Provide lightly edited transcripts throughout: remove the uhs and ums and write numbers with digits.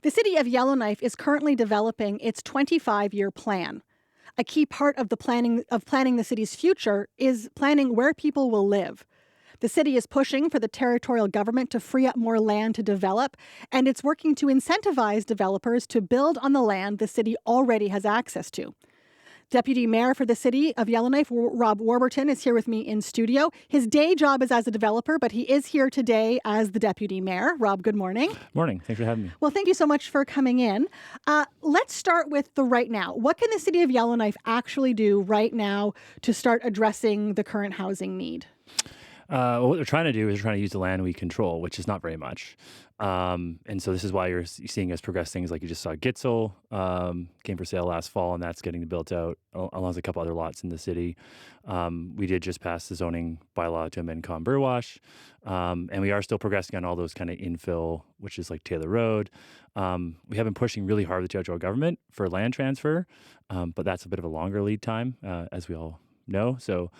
The City of Yellowknife is currently developing its 25-year plan. A key part of planning the city's future is planning where people will live. The city is pushing for the territorial government to free up more land to develop, and it's working to incentivize developers to build on the land the city already has access to. Deputy Mayor for the City of Yellowknife, Rob Warburton, is here with me in studio. His day job is as a developer, but he is here today as the Deputy Mayor. Rob, good morning. Morning. Thanks for having me. Well, thank you so much for coming in. Let's start with the right now. What can the City of Yellowknife actually do right now to start addressing the current housing need? What they're trying to do is trying to use the land we control, which is not very much. And so this is why you're seeing us progress things like you just saw Gitzel came for sale last fall, and that's getting built out along with a couple other lots in the city. We did just pass the zoning bylaw to amend Con Burwash, and we are still progressing on all those kind of infill, which is like Taylor Road. We have been pushing really hard with the territorial government for land transfer, but that's a bit of a longer lead time, as we all know. So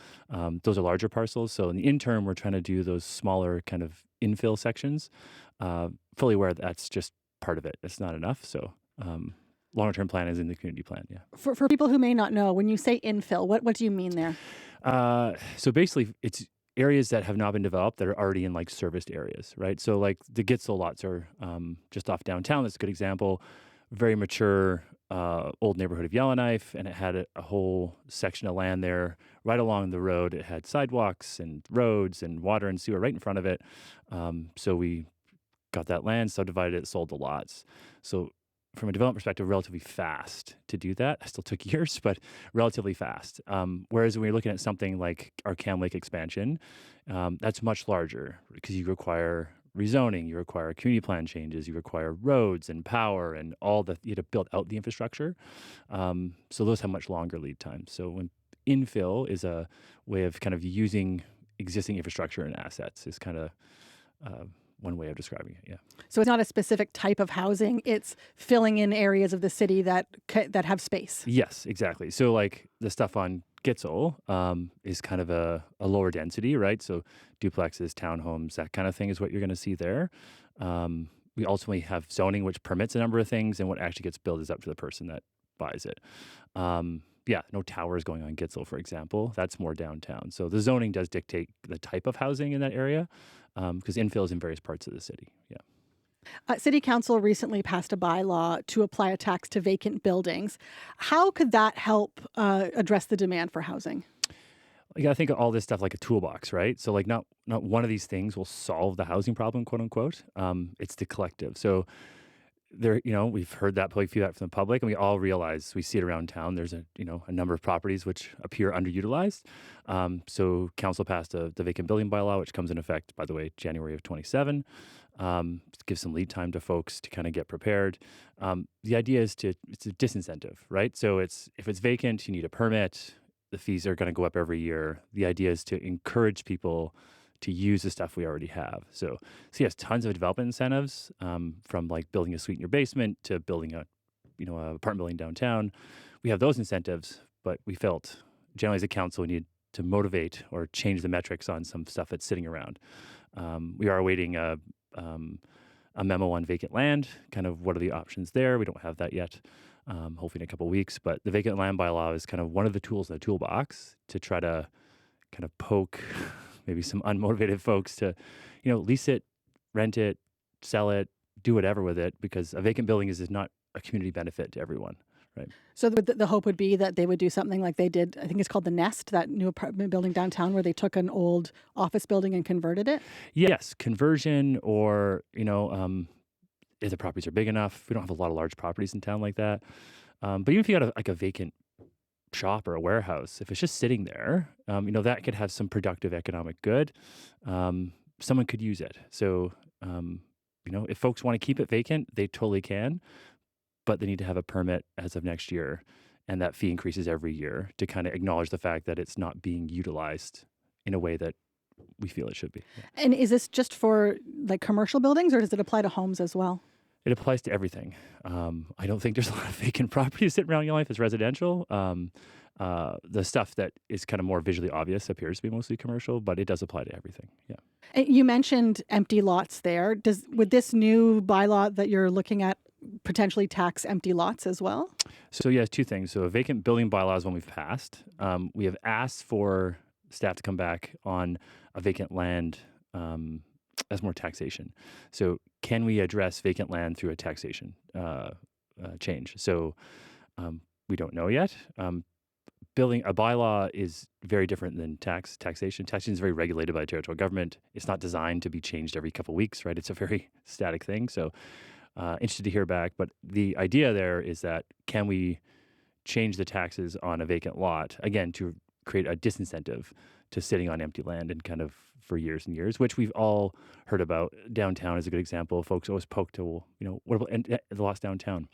those are larger parcels. So in the interim, we're trying to do those smaller kind of infill sections, fully aware that's just part of it. It's not enough. So longer term plan is in the community plan. Yeah. For people who may not know, when you say infill, what do you mean there? So basically it's areas that have not been developed that are already in like serviced areas, right? So like the Gitzel lots are just off downtown. That's a good example. Very mature old neighborhood of Yellowknife, and it had a whole section of land there right along the road. It had sidewalks and roads and water and sewer right in front of it. So we got that land, subdivided it, sold the lots. So from a development perspective, relatively fast to do that. It still took years, but relatively fast. Whereas when you're looking at something like our Cam Lake expansion, that's much larger because you require rezoning, you require community plan changes, you require roads and power and you had to build out the infrastructure. So those have much longer lead times. So when infill is a way of kind of using existing infrastructure and assets is kind of one way of describing it. Yeah. So it's not a specific type of housing. It's filling in areas of the city that have space. Yes, exactly. So like the stuff on Gitzel is kind of a lower density, right? So duplexes, townhomes, that kind of thing is what you're going to see there. We ultimately have zoning, which permits a number of things, and what actually gets built is up to the person that buys it. No towers going on Gitzel, for example. That's more downtown. So the zoning does dictate the type of housing in that area because infill is in various parts of the city. Yeah. City Council recently passed a bylaw to apply a tax to vacant buildings. How could that help address the demand for housing? You got to think of all this stuff like a toolbox, right? So like not one of these things will solve the housing problem, quote unquote. It's the collective. So there, we've heard that public feedback from the public, and we all realize, we see it around town. There's a number of properties which appear underutilized. So council passed the vacant building bylaw, which comes in effect, by the way, January of 27. Give some lead time to folks to kind of get prepared. The idea is it's a disincentive, right? So if it's vacant, you need a permit. The fees are going to go up every year. The idea is to encourage people to use the stuff we already have. So yes, tons of development incentives, from like building a suite in your basement to building a apartment building downtown. We have those incentives, but we felt generally as a council we need to motivate or change the metrics on some stuff that's sitting around. We are awaiting a memo on vacant land, kind of what are the options there. We don't have that yet, hopefully in a couple of weeks. But the vacant land bylaw is kind of one of the tools in the toolbox to try to kind of poke maybe some unmotivated folks to, lease it, rent it, sell it, do whatever with it, because a vacant building is not a community benefit to everyone. Right. So the hope would be that they would do something like they did, I think it's called the Nest, that new apartment building downtown where they took an old office building and converted it? Yes, conversion or, if the properties are big enough. We don't have a lot of large properties in town like that. But even if you got a vacant shop or a warehouse, if it's just sitting there, that could have some productive economic good. Someone could use it. So, if folks want to keep it vacant, they totally can. But they need to have a permit as of next year, and that fee increases every year to kind of acknowledge the fact that it's not being utilized in a way that we feel it should be. Yeah. And is this just for like commercial buildings, or does it apply to homes as well? It applies to everything. I don't think there's a lot of vacant properties sitting around Yellowknife as residential. The stuff that is kind of more visually obvious appears to be mostly commercial, but it does apply to everything. Yeah. And you mentioned empty lots there. Would this new bylaw that you're looking at potentially tax empty lots as well? So yes, two things. So a vacant building bylaw is one we've passed. We have asked for staff to come back on a vacant land as more taxation. So can we address vacant land through a taxation change? So we don't know yet. Building a bylaw is very different than taxation. Taxation is very regulated by the territorial government. It's not designed to be changed every couple of weeks, right? It's a very static thing. So interested to hear back. But the idea there is that can we change the taxes on a vacant lot, again, to create a disincentive to sitting on empty land and kind of for years and years, which we've all heard about. Downtown is a good example. Folks always poke to, well, what about the lots downtown?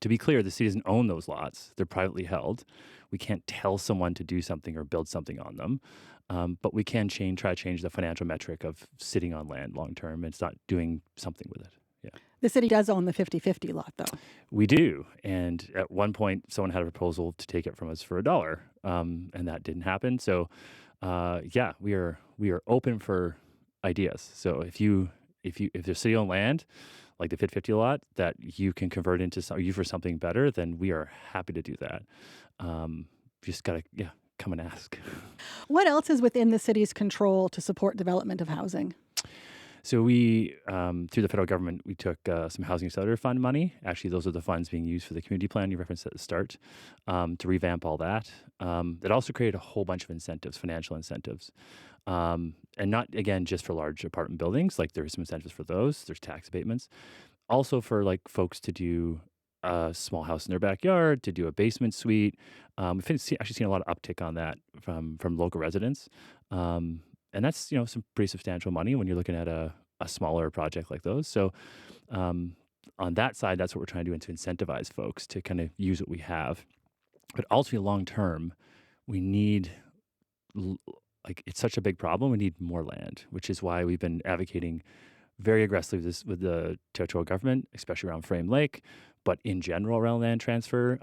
To be clear, the city doesn't own those lots. They're privately held. We can't tell someone to do something or build something on them. But we can try to change the financial metric of sitting on land long term and start doing something with it. Yeah. The city does own the 50/50 lot, though. We do. And at one point, someone had a proposal to take it from us for $1, and that didn't happen. So, yeah, we are open for ideas. So if there's city owned land, like the 50/50 lot, that you can convert into use for something better, then we are happy to do that. Just gotta come and ask. What else is within the city's control to support development of housing? So we, through the federal government, we took some Housing Accelerator Fund money. Actually, those are the funds being used for the community plan you referenced at the start, to revamp all that. That also created a whole bunch of incentives, financial incentives. And not, again, just for large apartment buildings. Like there's some incentives for those. There's tax abatements. Also for like folks to do a small house in their backyard, to do a basement suite. Actually seen a lot of uptick on that from local residents. And that's, some pretty substantial money when you're looking at a smaller project like those. So on that side, that's what we're trying to do, to incentivize folks to kind of use what we have. But ultimately, long term, we need, it's such a big problem, we need more land, which is why we've been advocating very aggressively with the territorial government, especially around Frame Lake, but in general around land transfer.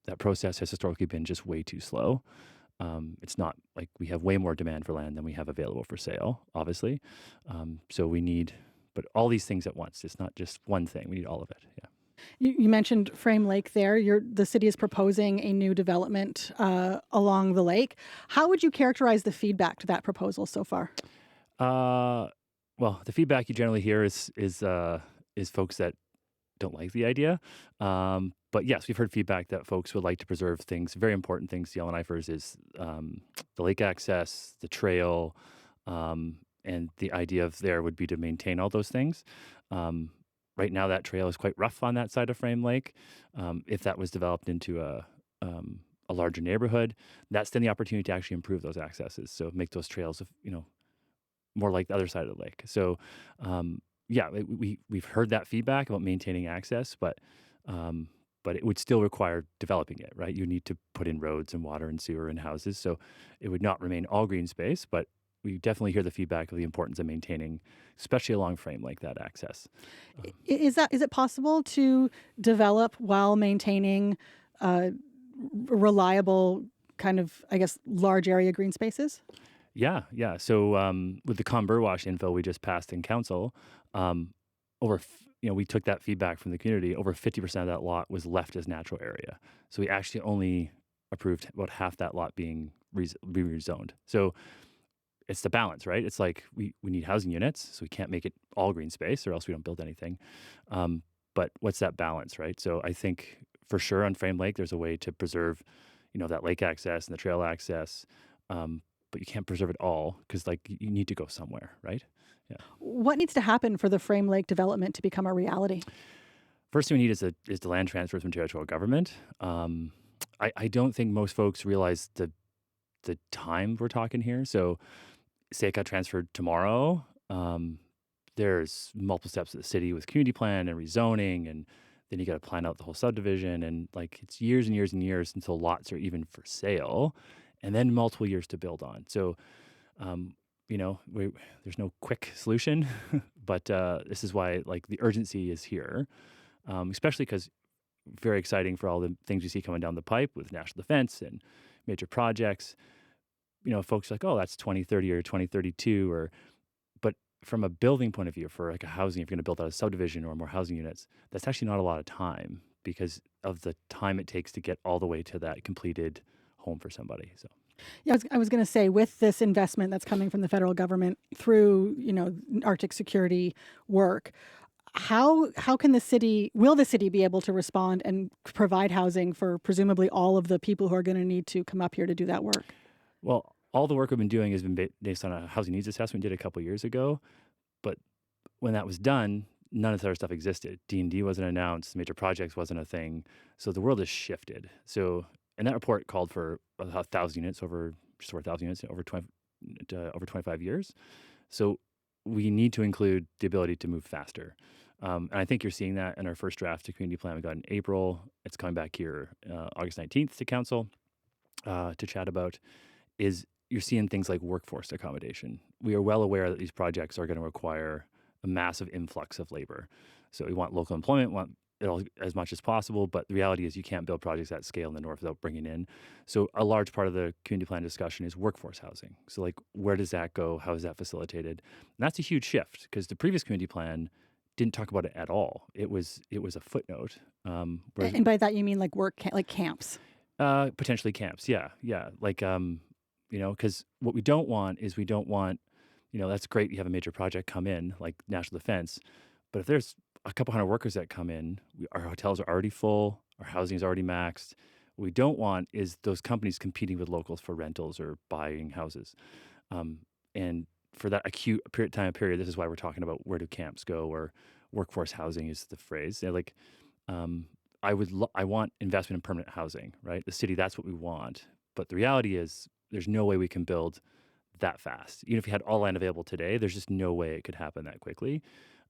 That process has historically been just way too slow. It's not like we have way more demand for land than we have available for sale, obviously. So we need, but all these things at once. It's not just one thing. We need all of it. Yeah. You mentioned Frame Lake there. The city is proposing a new development along the lake. How would you characterize the feedback to that proposal so far? Well, the feedback you generally hear is folks that don't like the idea. But yes, we've heard feedback that folks would like to preserve things, very important things to Yellowknifers is the lake access, the trail, and the idea of there would be to maintain all those things. Right now, that trail is quite rough on that side of Frame Lake. If that was developed into a larger neighborhood, that's then the opportunity to actually improve those accesses. So make those trails, more like the other side of the lake. So, yeah, we've heard that feedback about maintaining access, but it would still require developing it, right? You need to put in roads and water and sewer and houses. So it would not remain all green space, but we definitely hear the feedback of the importance of maintaining, especially along Frame Lake, that access. Is it possible to develop while maintaining reliable kind of, I guess, large area green spaces? Yeah. So with the Con Burwash info we just passed in council, we took that feedback from the community. Over 50% of that lot was left as natural area. So we actually only approved about half that lot being rezoned. So it's the balance, right? It's like we need housing units, so we can't make it all green space, or else we don't build anything. But what's that balance, right? So I think for sure on Frame Lake, there's a way to preserve, that lake access and the trail access. But you can't preserve it all because you need to go somewhere, right? Yeah. What needs to happen for the Frame Lake development to become a reality? First thing we need is the land transfers from territorial government. I don't think most folks realize the time we're talking here. So say it got transferred tomorrow. There's multiple steps of the city with community plan and rezoning, and then you got to plan out the whole subdivision, and it's years and years and years until lots are even for sale, and then multiple years to build on. So, there's no quick solution, but this is why the urgency is here, especially because very exciting for all the things we see coming down the pipe with national defense and major projects. Folks are like, oh, that's 2030 or 2032, but from a building point of view, for like a housing, if you're going to build out a subdivision or more housing units, that's actually not a lot of time because of the time it takes to get all the way to that completed home for somebody. So Yeah, I was going to say, with this investment that's coming from the federal government through, Arctic security work, how can will the city be able to respond and provide housing for presumably all of the people who are going to need to come up here to do that work? well, all the work we've been doing has been based on a housing needs assessment we did a couple years ago. But when that was done, none of this other stuff existed. D&D wasn't announced, major projects wasn't a thing. So the world has shifted. So, and that report called for 1,000 units over, just over 1,000 units over 25 years. So we need to include the ability to move faster. And I think you're seeing that in our first draft of community plan we got in April. It's coming back here August 19th to council to chat about. Is you're seeing things like workforce accommodation. We are well aware that these projects are going to require a massive influx of labor. So we want local employment, want it all as much as possible. But the reality is you can't build projects at scale in the north without bringing in. So a large part of the community plan discussion is workforce housing. So like, where does that go? How is that facilitated? And that's a huge shift because the previous community plan didn't talk about it at all. It was a footnote. And by that you mean like like camps? Potentially camps. Yeah. Yeah. Like, because what we don't want is that's great. You have a major project come in like national defense, but if there's a couple hundred workers that come in, our hotels are already full, our housing is already maxed. What we don't want is those companies competing with locals for rentals or buying houses. And for that acute time period, this is why we're talking about where do camps go, or workforce housing is the phrase. They're like, I want investment in permanent housing, right? The city, that's what we want. But the reality is there's no way we can build that fast. Even if we had all land available today, there's just no way it could happen that quickly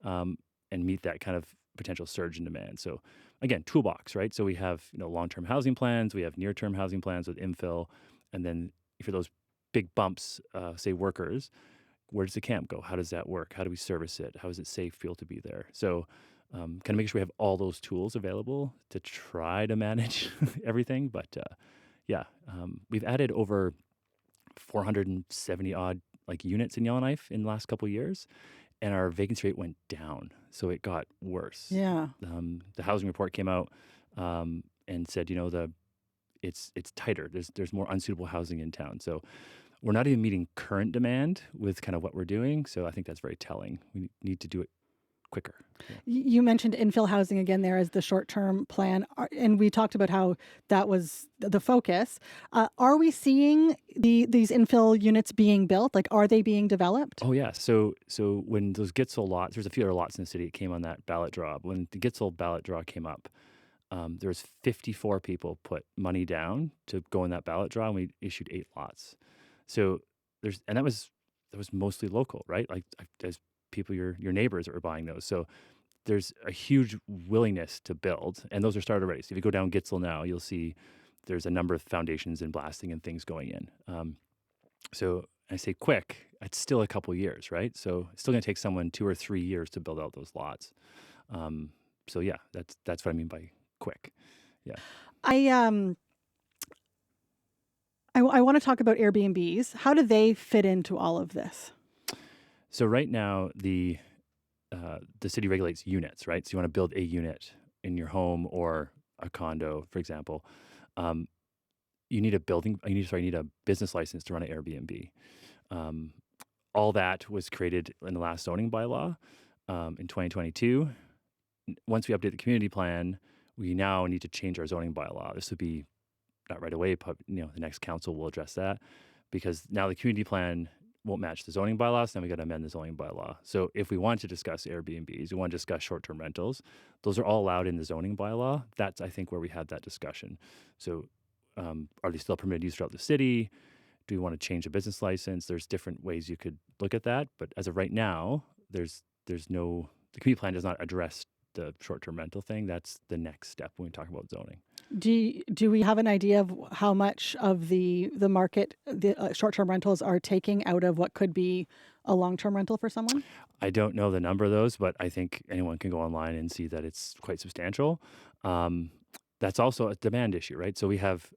and meet that kind of potential surge in demand. So again, toolbox, right? So we have long-term housing plans, we have near-term housing plans with infill, and then for those big bumps, say workers, where does the camp go? How does that work? How do we service it? How is it safe for people to be there? So kind of make sure we have all those tools available to try to manage everything. But we've added over 470 odd like units in Yellowknife in the last couple of years, and our vacancy rate went down, so it got worse. Yeah. The housing report came out and said, it's tighter. There's more unsuitable housing in town. So we're not even meeting current demand with kind of what we're doing. So I think that's very telling. We need to do it quicker. Yeah. You mentioned infill housing again there as the short-term plan, and we talked about how that was the focus. Are we seeing these infill units being built? Like, are they being developed? Oh yeah. So when those Gitzel lots, there's a few other lots in the city that came on that ballot draw. When the Gitzel ballot draw came up, there was 54 people put money down to go in that ballot draw, and we issued 8 lots. So that was mostly local, right? Like there's people, your neighbors that were buying those. So there's a huge willingness to build, and those are started already. So if you go down Gitzel now, you'll see there's a number of foundations and blasting and things going in. So I say quick, it's still a couple years, right? So it's still going to take someone 2 or 3 years to build out those lots. So yeah, that's what I mean by quick. Yeah. I want to talk about Airbnbs. How do they fit into all of this? So right now, the city regulates units, right? So you want to build a unit in your home or a condo, for example. You need a business license to run an Airbnb. All that was created in the last zoning bylaw in 2022. Once we update the community plan, we now need to change our zoning bylaw. This would be not right away, but the next council will address that, because now the community plan won't match the zoning bylaws. Then we got to amend the zoning bylaw. So if we want to discuss Airbnbs, we want to discuss short-term rentals, those are all allowed in the zoning bylaw. That's, I think, where we had that discussion. So are they still permitted use throughout the city? Do we want to change a business license? There's different ways you could look at that. But as of right now, the community plan does not address the short-term rental thing. That's the next step when we talk about zoning. Do we have an idea of how much of the market the short-term rentals are taking out of what could be a long-term rental for someone? I don't know the number of those, but I think anyone can go online and see that it's quite substantial. That's also a demand issue, right? So we have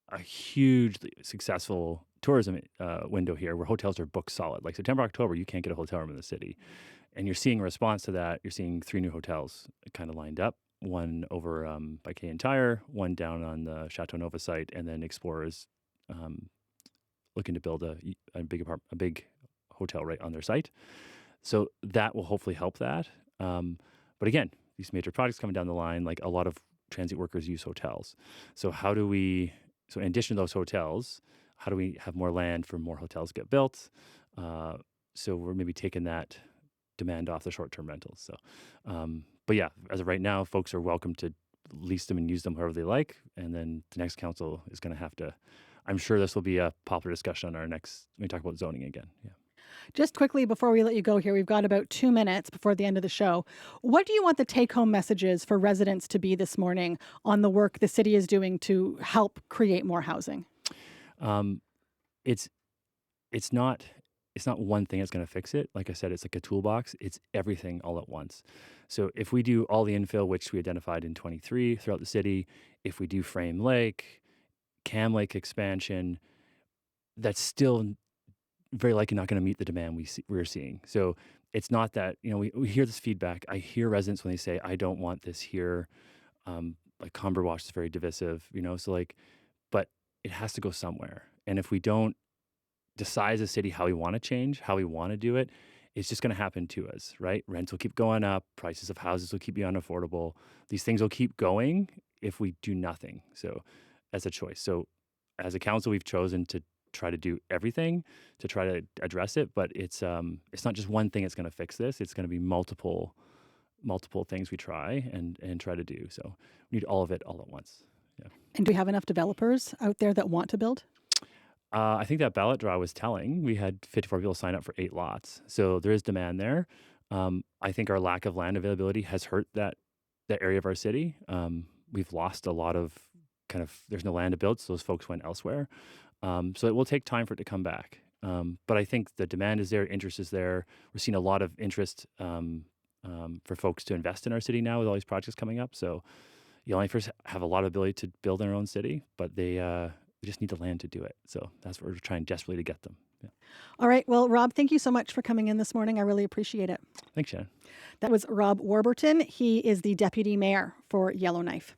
a hugely successful tourism window here where hotels are booked solid. Like September, October, you can't get a hotel room in the city. And you're seeing a response to that. You're seeing 3 new hotels kind of lined up. One over by K and Tire, one down on the Chateau Nova site, and then Explorers um, looking to build a big hotel right on their site. So that will hopefully help that. But again, these major projects coming down the line, like a lot of transit workers use hotels. So so in addition to those hotels, how do we have more land for more hotels get built? So we're maybe taking that demand off the short-term rentals. So, but yeah, as of right now, folks are welcome to lease them and use them however they like. And then the next council is going to have to, I'm sure this will be a popular discussion on our next, when we talk about zoning again. Yeah. Just quickly before we let you go here, we've got about 2 minutes before the end of the show. What do you want the take-home messages for residents to be this morning on the work the city is doing to help create more housing? Um, it's, it's not, it's not one thing that's going to fix it. Like I said, it's like a toolbox. It's everything all at once. So if we do all the infill, which we identified in 23 throughout the city, if we do Frame Lake, Cam Lake expansion, that's still very likely not going to meet the demand we're seeing. So it's not that, we hear this feedback. I hear residents when they say, I don't want this here. Like Comber Wash is very divisive, so like, but it has to go somewhere. And if we don't decide as a city how we want to change, how we want to do it, it's just going to happen to us, right? Rents will keep going up. Prices of houses will keep being unaffordable. These things will keep going if we do nothing. So as a choice. So as a council, we've chosen to try to do everything to try to address it, but it's not just one thing that's going to fix this. It's going to be multiple things we try and try to do. So we need all of it all at once. Yeah. And do we have enough developers out there that want to build? I think that ballot draw was telling. We had 54 people sign up for 8 lots, so there is demand there. I think our lack of land availability has hurt that area of our city. We've lost a lot of there's no land to build, so those folks went elsewhere. So it will take time for it to come back. But I think the demand is there, interest is there. We're seeing a lot of interest for folks to invest in our city now with all these projects coming up. So Yellowknifers have a lot of ability to build their own city, but they just need the land to do it. So that's what we're trying desperately to get them. Yeah. All right. Well, Rob, thank you so much for coming in this morning. I really appreciate it. Thanks, Shannon. That was Rob Warburton. He is the deputy mayor for Yellowknife.